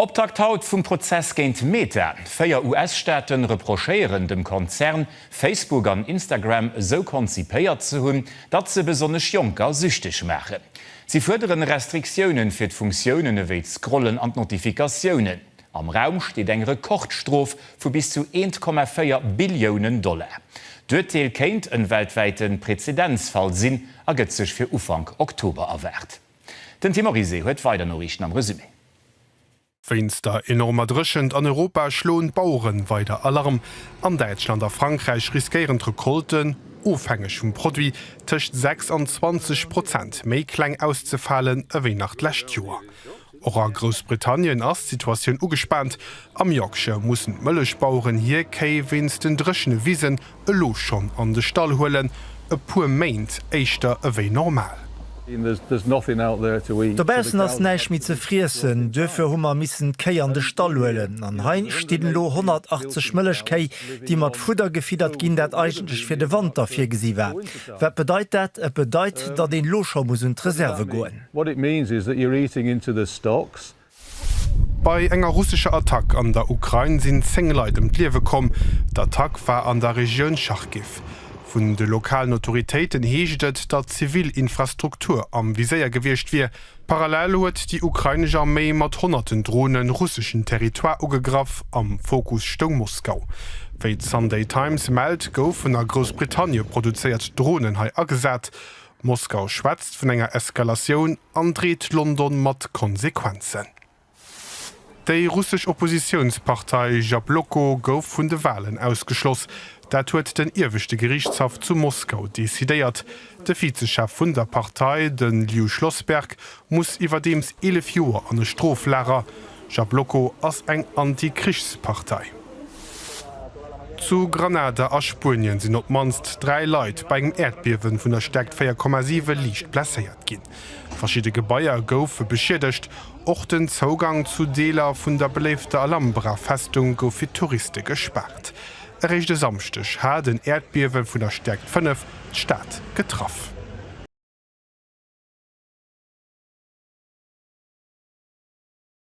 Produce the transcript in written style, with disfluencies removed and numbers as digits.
Optakt haut vum Prozess géint Meta. 4 US-Staaten reprochéieren dem Konzern Facebook an Instagram so konzipéiert ze hunn, dat ze besonnech Junker süchtech mache. Sie förderen Restriktionen fir d'Funktionen ewéi Scrollen an Notifikatiounen. Am Raum steet eng Rekordstrof vu bis zu 1,4 Billionen $. D'Urteil kéint en weltweiten Präzedenzfall sinn a gëtt sech fir Ufang Oktober erwert. Den Timorise huet weiter Norrichten am Resümé. Wenn's der enormer Drschend an Europa schloen Bauuren weiter Alarm. An Deutschland a Frankreich riskieren Rekolten, ofhängig vum Produkt, tëcht 26% méi kleng auszufallen ewéi nach d'lächt Joer. Och a Großbritannien ass Situationun ugespannt. Am Yorkshire mussssen Mëllechbauuren hier kei wenn's den dreschenne Wiesen e Looch schon an de Stall hoelen, e puer méint éichter ewéi normal. Der besten ass neich mit ze friessen, dëfir hummer missen Kei an de Stallhuelen. An Hain stiden lo 180 Mëllechkei, die mat Fuder gefiedert ginn dat eigentlech fir de Wand afir gesiwer. Wat bedeit dat? Et bedeit, dat den Locher muss d Reserve goen. Bei enger russischer Attack an der Ukraine sinn 10 Leute d'Liewe kom. D'Attack war an der Region Schachgif. Von de lokalen Autoritäten heeget, dat Zivilinfrastruktur am Viséier gewircht wie. Parallel huet die ukrainische Armee mat hunderten Drohnen russischen Territoire ugegraf am Fokus Stung Moskau. Wéi Sunday Times meldt, gouf vun der Großbritannien produziert Drohnen hai agesat. Moskau schwätzt vun enger Eskalation, andreht London mat Konsequenzen. Die russische Oppositionspartei Jabloko gouf vun de Wahlen ausgeschloss. Dat huet den irwischte Gerichtshof zu Moskau desideiert. De Vizechef vun der Partei, den Liu Schlossberg, muss iwwer dems 11 Joer an e Stroflehrer. Jabloko ass eng Antikrichspartei. Zu Granada a Spurien sinn op manst 3 Leiit beim Erdbiewen vun der Stärkt 4,7 Liicht placéiert ginn. Verschiedene Gebäier goufe beschädigt, och den Zugang zu Deler vun der beleefte Alhambra-Festung gouf fir Touristen gesperrt. Rechte samstech ha den Erdbiewen vun der Stärkt 5 d'Stadt getraff.